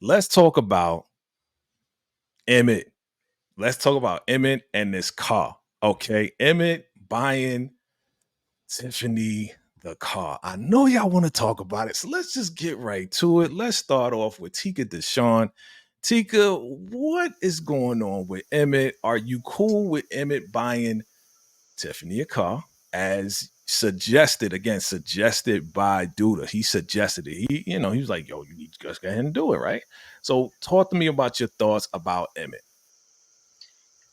let's talk about Emmett. Let's talk about Emmett and this car. Okay. Emmett buying Tiffany the car. I know y'all want to talk about it. So let's just get right to it. Let's start off with Ticah Dishawn. Tika, what is going on with Emmett? Are you cool with Emmett buying Tiffany a car as suggested, again, suggested by Duda? He suggested it. He was like, yo, you need to just go ahead and do it, right? So talk to me about your thoughts about Emmett.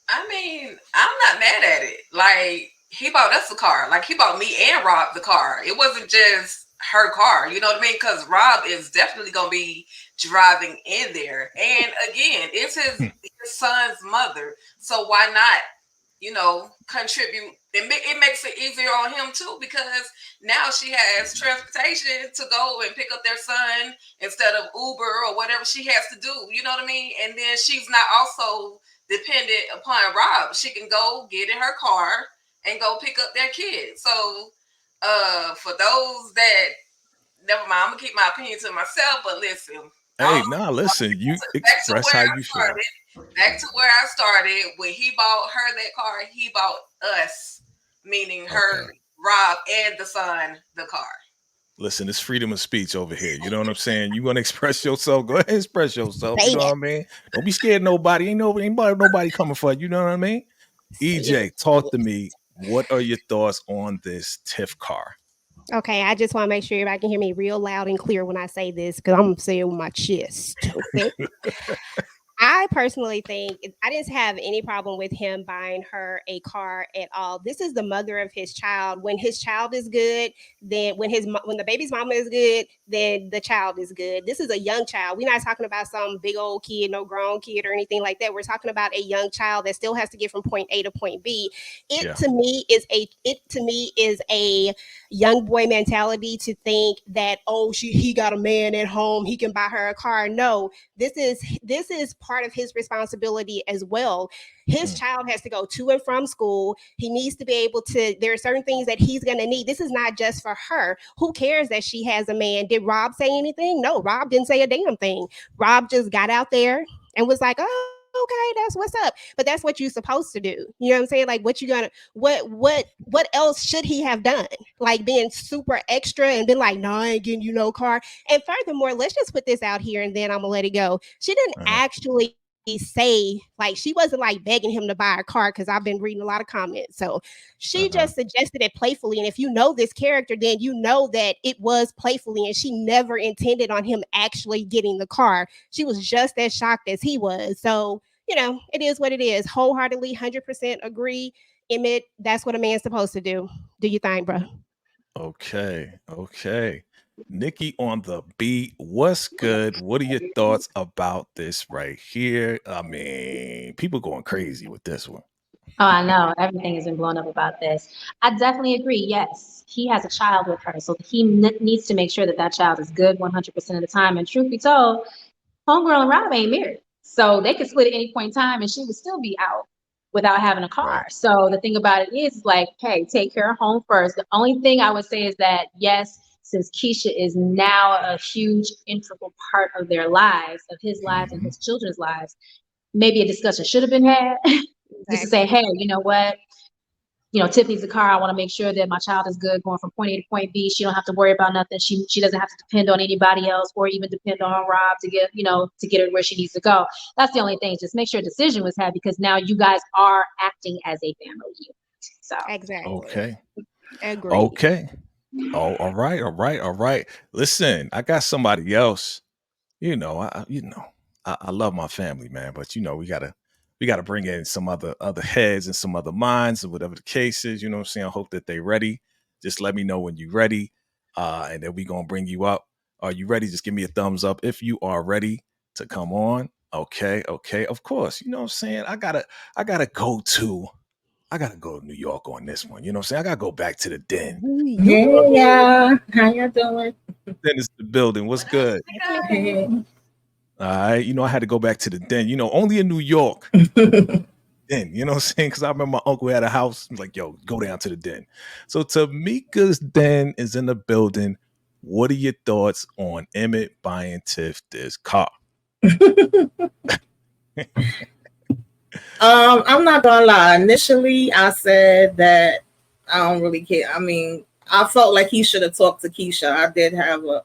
I mean, I'm not mad at it. Like, he bought us a car. Like, he bought me and Rob the car. It wasn't just her car. You know what I mean? Because Rob is definitely going to be driving in there. And again, it's his son's mother. So why not, contribute? It makes it easier on him, too, because now she has transportation to go and pick up their son instead of Uber or whatever she has to do. You know what I mean? And then she's not also dependent upon Rob. She can go get in her car and go pick up their kids. So for those that, never mind, I'm gonna keep my opinion to myself, but listen. Hey, listen, you express how you feel. Back to where I started. When he bought her that car, he bought us, meaning her, Rob, and the son, the car. Listen, it's freedom of speech over here. You know what I'm saying? You want to express yourself? Go ahead and express yourself. You know what I mean? Don't be scared of nobody. Ain't nobody coming for you. You know what I mean? EJ, talk to me. What are your thoughts on this Tiff car? Okay, I just want to make sure everybody can hear me real loud and clear when I say this, because I'm saying with my chest. Okay? I personally think I didn't have any problem with him buying her a car at all. This is the mother of his child. When his child is good, then when the baby's mama is good, then the child is good. This is a young child. We're not talking about some big old kid, no grown kid or anything like that. We're talking about a young child that still has to get from point A to point B. It to me is a young boy mentality to think that, oh, he got a man at home, he can buy her a car. No, this is part of his responsibility as well. His child has to go to and from school. He needs to be able to, there are certain things that he's going to need. This is not just for her. Who cares that she has a man? Did Rob say anything? No, Rob didn't say a damn thing. Rob just got out there and was like, oh, okay, that's what's up. But that's what you're supposed to do. You know what I'm saying? Like, what else should he have done? Like, being super extra and been like, no, I ain't getting you no car. And furthermore, let's just put this out here and then I'm gonna let it go. She didn't actually say, like, she wasn't like begging him to buy a car, because I've been reading a lot of comments. So she just suggested it playfully. And if you know this character, then you know that it was playfully and she never intended on him actually getting the car. She was just as shocked as he was. So, it is what it is. Wholeheartedly, 100% agree. Emmett, that's what a man's supposed to do. Do your thing, bro. Okay. Nikki on the beat. What's good? What are your thoughts about this right here? I mean, people going crazy with this one. Oh, I know. Everything has been blown up about this. I definitely agree. Yes, he has a child with her. So he needs to make sure that that child is good 100% of the time. And truth be told, homegirl and Rob ain't married. So they could split at any point in time and she would still be out without having a car. Right. So the thing about it is, like, hey, take care of home first. The only thing I would say is that, yes, since Keisha is now a huge integral part of their lives, of his lives and his children's lives, maybe a discussion should have been had. Just to say, hey, you know what? Tiff needs a car. I want to make sure that my child is good going from point A to point B. She don't have to worry about nothing. She doesn't have to depend on anybody else or even depend on Rob to get her where she needs to go. That's the only thing. Just make sure a decision was had, because now you guys are acting as a family unit. So exactly. Okay. Agree. Okay. Oh, all right. Listen, I got somebody else. I love my family, man, but we gotta bring in some other heads and some other minds, or whatever the case is. You know what I'm saying? I hope that they ready. Just let me know when you're ready, and then we gonna bring you up. Are you ready? Just give me a thumbs up if you are ready to come on. Okay. Of course. You know what I'm saying? I gotta go to New York on this one. You know what I'm saying? I gotta go back to the den. Yeah. How you doing? Den is the building. What's good? Hey. All right. I had to go back to the den. Only in New York. Den, you know what I'm saying? Because I remember my uncle had a house. He was like, yo, go down to the den. So Tameika's den is in the building. What are your thoughts on Emmett buying Tiff this car? I'm not gonna lie. Initially, I said that I don't really care. I mean, I felt like he should have talked to Keisha. I did have a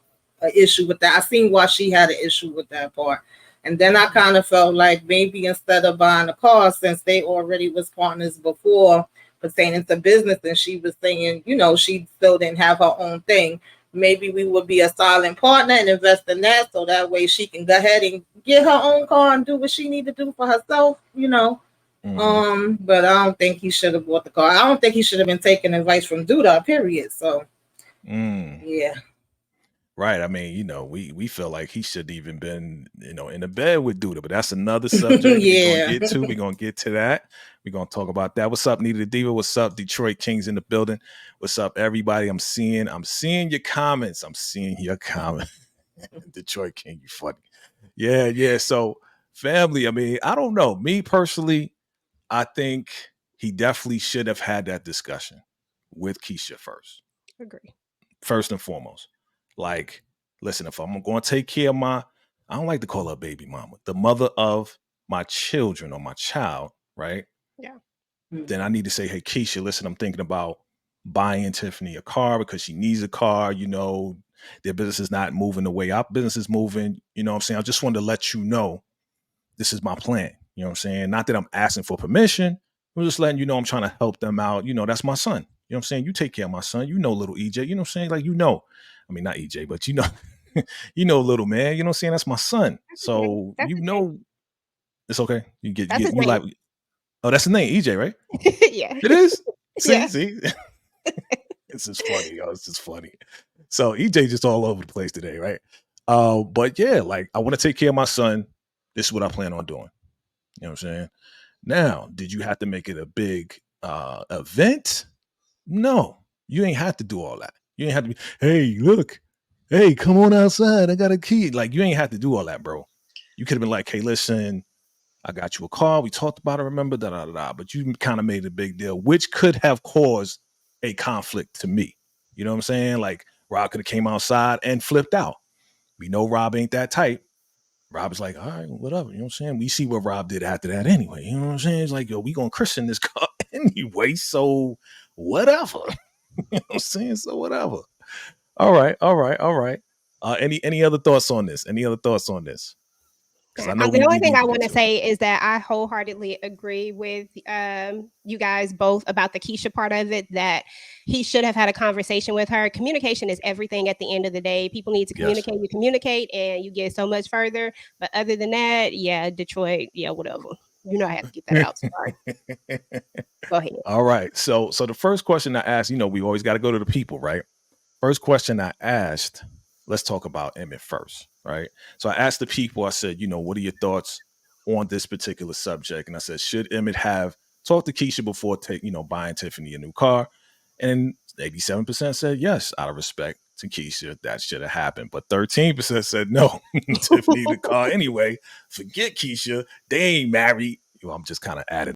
issue with that. I seen why she had an issue with that part. And then I kind of felt like maybe instead of buying a car, since they already was partners before pertaining to business, and she was saying, you know, she still didn't have her own thing, maybe we would be a silent partner and invest in that, so that way she can go ahead and get her own car and do what she need to do for herself, you know. But I don't think he should have bought the car. I don't think he should have been taking advice from Duda, period. So yeah. Right. I mean, you know, we feel like he should even been, you know, in the bed with Duda, but that's another subject Yeah. we're gonna get to that. We're gonna talk about that. What's up, Nita the Diva? What's up, Detroit Kings in the building? What's up, everybody? I'm seeing your comments. Detroit King, you funny. Yeah. So family, I mean, I don't know. Me personally, I think he definitely should have had that discussion with Keisha first. Agree. First and foremost. Like, listen, if I'm going to take care of I don't like to call her baby mama, the mother of my children or my child, right? Yeah. Then I need to say, hey, Keisha, listen, I'm thinking about buying Tiffany a car because she needs a car. You know, their business is not moving the way our business is moving. You know what I'm saying? I just wanted to let you know this is my plan. You know what I'm saying? Not that I'm asking for permission. I'm just letting you know I'm trying to help them out. You know, that's my son. You know what I'm saying? You take care of my son. You know, little EJ. You know what I'm saying? Like, you know. I mean, not EJ, but you know, you know, little man. You know what I'm saying? That's my son. So That's you his know, name. it's okay. You get That's his you name. like. Oh, that's the name, EJ, right? Yeah. It is. See, Yeah. see. It's just funny, y'all. It's just funny. So EJ just all over the place today, right? But yeah, like I want to take care of my son. This is what I plan on doing. You know what I'm saying? Now, did you have to make it a big event? No, you ain't have to do all that. You ain't have to be, hey, look, hey, come on outside. I got a key. Like, you ain't have to do all that, bro. You could have been like, hey, listen, I got you a car. We talked about it, remember? Da, da, da, da. But you kind of made a big deal, which could have caused a conflict to me. You know what I'm saying? Like, Rob could have came outside and flipped out. We know Rob ain't that type. Rob is like, all right, whatever. You know what I'm saying? We see what Rob did after that anyway. You know what I'm saying? It's like, yo, we gonna christen this car anyway. So whatever. You know what I'm saying? So whatever. All right. Any other thoughts on this? Because I know The only thing need I to want get to say is that I wholeheartedly agree with you guys both about the Keisha part of it, that he should have had a conversation with her. Communication is everything at the end of the day. People need to communicate. Yes. You communicate and you get so much further. But other than that, yeah, Detroit, yeah, whatever. You know I had to get that out. Sorry. Go ahead. All right. So the first question I asked, you know, we always got to go to the people, right? First question I asked, let's talk about Emmett first, right? So I asked the people, I said, you know, what are your thoughts on this particular subject? And I said, should Emmett have talked to Keisha before buying Tiffany a new car? And 87% said yes, out of respect to Keisha, that should have happened. But 13% said no, Tiffany the car anyway. Forget Keisha, they ain't married. Well, I'm just kind of adding